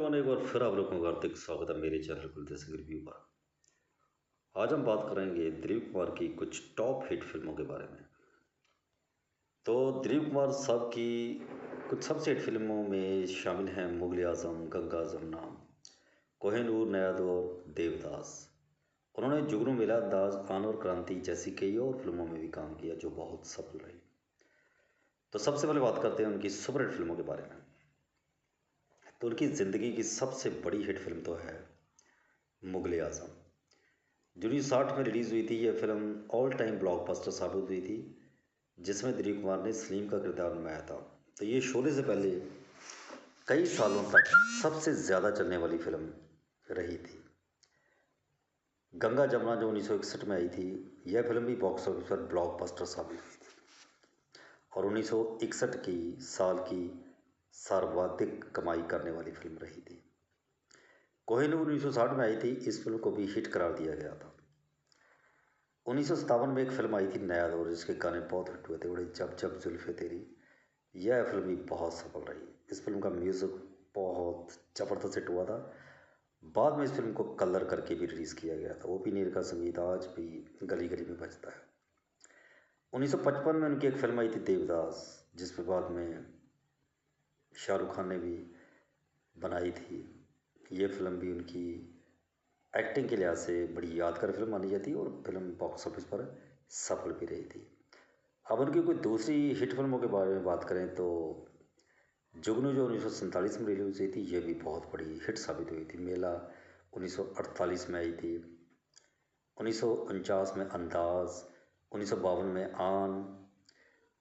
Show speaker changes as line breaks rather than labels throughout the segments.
Everyone, एक बार फिर आप लोगों का हार्दिक स्वागत है मेरे चैनल कुलदीप सिंह रिव्यू पर। आज हम बात करेंगे दिलीप कुमार की कुछ टॉप हिट फिल्मों के बारे में। तो दिलीप कुमार साहब की कुछ सबसे हिट फिल्मों में शामिल हैं मुगले आजम, गंगा जमुना, कोहिनूर, नया दौर, देवदास। उन्होंने जुगनू मेला, दास, आन और क्रांति जैसी कई और फिल्मों में भी काम किया जो बहुत सफल रही। तो सबसे पहले बात करते हैं उनकी सुपरहिट फिल्मों के बारे में। तो उनकी ज़िंदगी की सबसे बड़ी हिट फिल्म तो है मुगले आजम, जो 1960 में रिलीज़ हुई थी। यह फिल्म ऑल टाइम ब्लॉकबस्टर साबित हुई थी, जिसमें दिलीप कुमार ने सलीम का किरदार निभाया था। तो ये शोले से पहले कई सालों तक सबसे ज़्यादा चलने वाली फिल्म रही थी। गंगा जमुना जो 1961 में आई थी, यह फिल्म भी बॉक्स ऑफिस पर ब्लॉकबस्टर साबित हुई थी और 1961 की साल की सर्वाधिक कमाई करने वाली फिल्म रही थी। कोहिनूर 1960 में आई थी, इस फिल्म को भी हिट करार दिया गया था। 1957 में एक फिल्म आई थी नया दौर, जिसके गाने बहुत हिट हुए थे, बड़े जब जब जुल्फ़े तेरी। यह फिल्म भी बहुत सफल रही। इस फिल्म का म्यूज़िक बहुत ज़बरदस्त हिट हुआ था। बाद में इस फिल्म को कलर करके भी रिलीज़ किया गया था। ओ पी नीर का संगीत आज भी गली गली में बजता है। 1955 में उनकी एक फिल्म आई थी देवदास, जिसमें बाद में शाहरुख खान ने भी बनाई थी। ये फिल्म भी उनकी एक्टिंग के लिहाज से बड़ी यादगार फिल्म मानी जाती है और फिल्म बॉक्स ऑफिस पर सफल भी रही थी। अब उनकी कोई दूसरी हिट फिल्मों के बारे में बात करें तो जुगनू जो 1947 में रिलीज हुई थी, ये भी बहुत बड़ी हिट साबित हुई थी। मेला 1948 में आई थी, 1949 में अंदाज, 1952 में आन,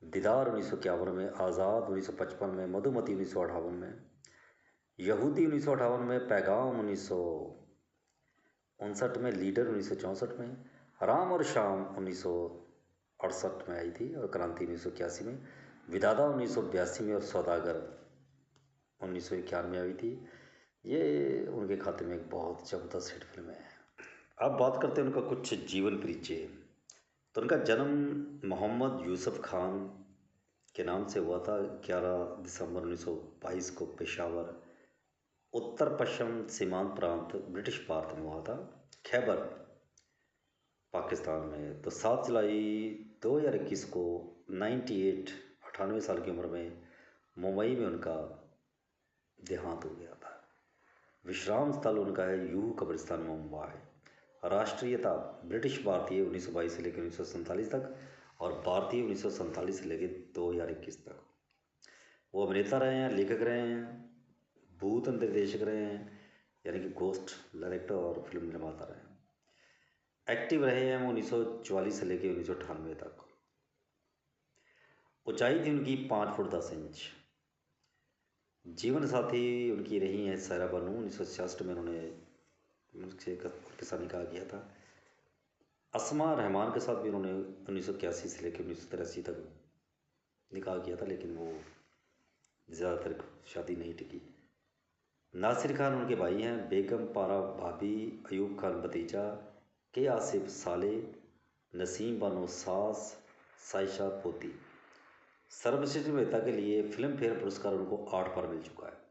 दीदार 1951 में, आज़ाद 1955 में, मधुमती 1958 में, यहूदी 1958 में, पैगाम 1959 में, लीडर 1964 में, राम और शाम 1968 में आई थी और क्रांति 1981 में, विदादा 1982 में और सौदागर 1991 में आई थी। ये उनके खाते में एक बहुत ज़बरदस्त हिट फिल्म है। अब बात करते हैं उनका कुछ जीवन परिचय। तो उनका जन्म मोहम्मद यूसुफ खान के नाम से हुआ था। 11 दिसंबर 1922 को पेशावर, उत्तर पश्चिम सीमांत प्रांत, ब्रिटिश भारत में हुआ था, खैबर पाकिस्तान में। तो 7 जुलाई 2021 को 98 साल की उम्र में मुंबई में उनका देहांत हो गया था। विश्राम स्थल उनका है यूहू कब्रिस्तान मुंबई। राष्ट्रीयता ब्रिटिश भारतीय 1922 से लेकर 1947 तक और भारतीय 1947 से लेकर 2021 तक। वो अभिनेता रहे हैं, लेखक रहे हैं, भूत निर्देशक रहे हैं, यानी कि घोस्ट डायरेक्टर और फिल्म निर्माता रहे हैं। एक्टिव रहे हैं वो 1944 से लेकर 1998 तक। ऊंचाई थी उनकी 5 फुट 10 इंच। जीवन साथी उनकी रही हैं सायरा बानू। 1966 में उन्होंने उनसे उनके साथ निकाह किया था। असमा रहमान के साथ भी उन्होंने 1981 से लेकर 1983 तक निकाह किया था, लेकिन वो ज़्यादातर शादी नहीं टिकी। नासिर खान उनके भाई हैं, बेगम पारा भाभी, अयूब खान भतीजा, के आसिफ साले, नसीम बानो सास, साइशा पोती। सर्वश्रेष्ठ अभिनेता के लिए फिल्म फेयर पुरस्कार उनको 8 बार मिल चुका है।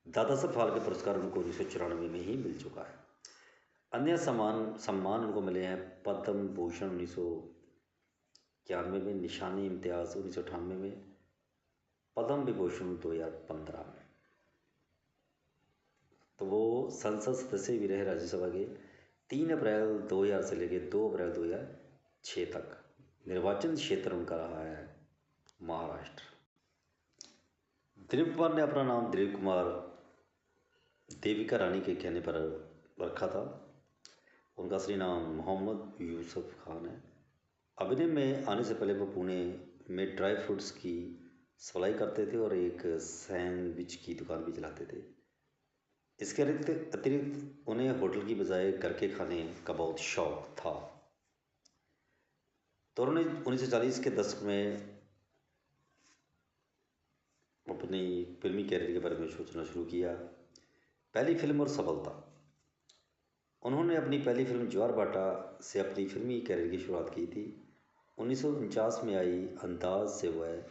दादा साहब फाल्के पुरस्कार उनको 1994 में ही मिल चुका है। अन्य सम्मान उनको मिले हैं पद्म भूषण 1991 में, निशानी इम्तियाज़ 1998 में, पद्म विभूषण 2015 में। तो वो संसद सदस्य भी रहे राज्यसभा के 3 अप्रैल 2000 से लेकर 2 अप्रैल 2006 तक। निर्वाचन क्षेत्र उनका रहा है महाराष्ट्र। दिलीप कुमार ने अपना नाम दिलीप कुमार देविका रानी के कहने पर रखा था। उनका असली नाम मोहम्मद यूसुफ खान है। अभिनय में आने से पहले वो पुणे में ड्राई फ्रूट्स की सप्लाई करते थे और एक सैंडविच की दुकान भी चलाते थे। इसके अतिरिक्त उन्हें होटल की बजाय घर के खाने का बहुत शौक था। तो उन्होंने 1940 के दशक में अपनी फिल्मी कैरियर के बारे में सोचना शुरू किया। पहली फिल्म और सफलता। उन्होंने अपनी पहली फिल्म ज्वार भाटा से अपनी फिल्मी कैरियर की शुरुआत की थी। 1949 में आई अंदाज से वह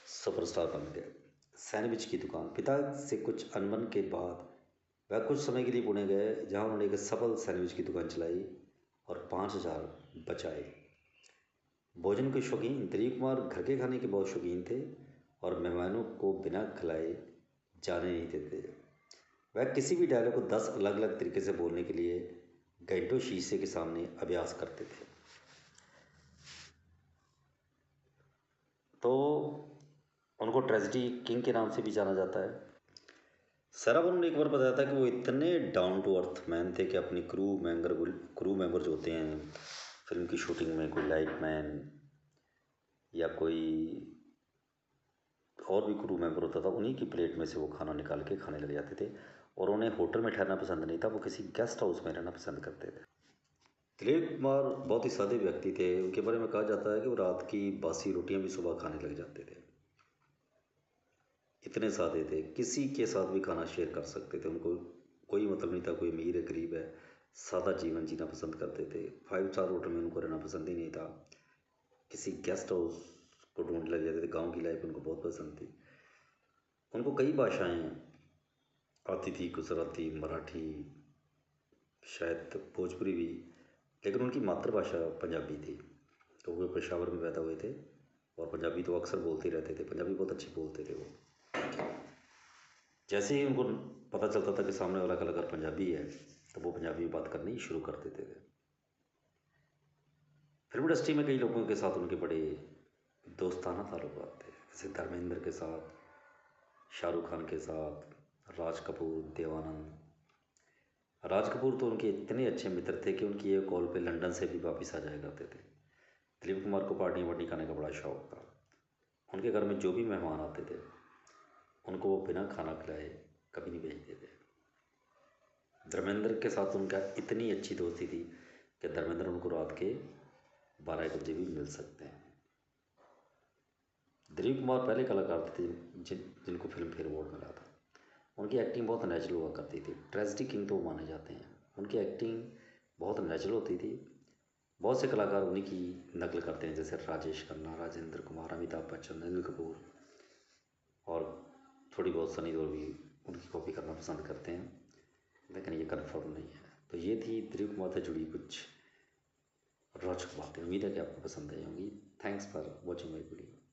सुपरस्टार बन गए। सैंडविच की दुकान। पिता से कुछ अनबन के बाद वह कुछ समय के लिए पुणे गए, जहां उन्होंने एक सफल सैंडविच की दुकान चलाई और 5,000 बचाए। भोजन के शौकीन दिलीप कुमार घर के खाने के बहुत शौकीन थे और मेहमानों को बिना खिलाए जाने नहीं देते। वह किसी भी डायलॉग को 10 अलग अलग तरीके से बोलने के लिए घंटों शीशे के सामने अभ्यास करते थे। तो उनको ट्रेजेडी किंग के नाम से भी जाना जाता है। सैरा बानू ने एक बार बताया था कि वो इतने डाउन टू अर्थ मैन थे कि अपनी क्रू मेंबर जो होते हैं फिल्म की शूटिंग में, कोई लाइट मैन या कोई और भी क्रू मेंबर होता था, उन्हीं की प्लेट में से वो खाना निकाल के खाने लग जाते थे। और उन्हें होटल में ठहरना पसंद नहीं था, वो किसी गेस्ट हाउस में रहना पसंद करते थे। दिलीप कुमार बहुत ही सादे व्यक्ति थे। उनके बारे में कहा जाता है कि वो रात की बासी रोटियां भी सुबह खाने लग जाते थे। इतने सादे थे, किसी के साथ भी खाना शेयर कर सकते थे। उनको कोई मतलब नहीं था कोई अमीर है गरीब है, सादा जीवन जीना पसंद करते थे। 5 स्टार होटल में उनको रहना पसंद ही नहीं था, किसी गेस्ट हाउस को ढूंढ लग जाते थे। गांव की लाइफ उनको बहुत पसंद थी। उनको कई भाषाएं आती थी, गुजराती, मराठी, शायद भोजपुरी भी, लेकिन उनकी मातृभाषा पंजाबी थी। तो वो पेशावर में पैदा हुए थे और पंजाबी तो अक्सर बोलते ही रहते थे। पंजाबी बहुत अच्छी बोलते थे वो। जैसे ही उनको पता चलता था कि सामने वाला कलाकार पंजाबी है, तो वो पंजाबी में बात करनी शुरू कर देते थे। फिल्म इंडस्ट्री में कई लोगों के साथ उनके बड़े दोस्ताना ताल्लुकात थे, जैसे धर्मेंद्र के साथ, शाहरुख खान के साथ, राज कपूर, देवानंद। राज कपूर तो उनके इतने अच्छे मित्र थे कि उनकी एक कॉल पे लंदन से भी वापस आ जाया करते थे। दिलीप कुमार को पार्टी वार्टी खाने का बड़ा शौक था। उनके घर में जो भी मेहमान आते थे, उनको वो बिना खाना खिलाए कभी नहीं भेजते थे। धर्मेंद्र के साथ उनका इतनी अच्छी दोस्ती थी कि धर्मेंद्र उनको रात के 12 बजे भी मिल सकते हैं। दिलीप कुमार पहले कलाकार थे जिनको फिल्म फेयर अवार्ड मिला था। उनकी एक्टिंग बहुत नेचुरल हुआ करती थी। ट्रेजेडी किंग तो माने जाते हैं। उनकी एक्टिंग बहुत नेचुरल होती थी। बहुत से कलाकार उन्हीं की नकल करते हैं, जैसे राजेश खन्ना, राजेंद्र कुमार, अमिताभ बच्चन, अनिल कपूर और थोड़ी बहुत सनी देओल भी उनकी कॉपी करना पसंद करते हैं, लेकिन ये कन्फर्म नहीं है। तो ये थी दिलीप कुमार से जुड़ी कुछ रोचक बातें। उम्मीद है कि आपको पसंद आई होंगी। Thanks for watching my video.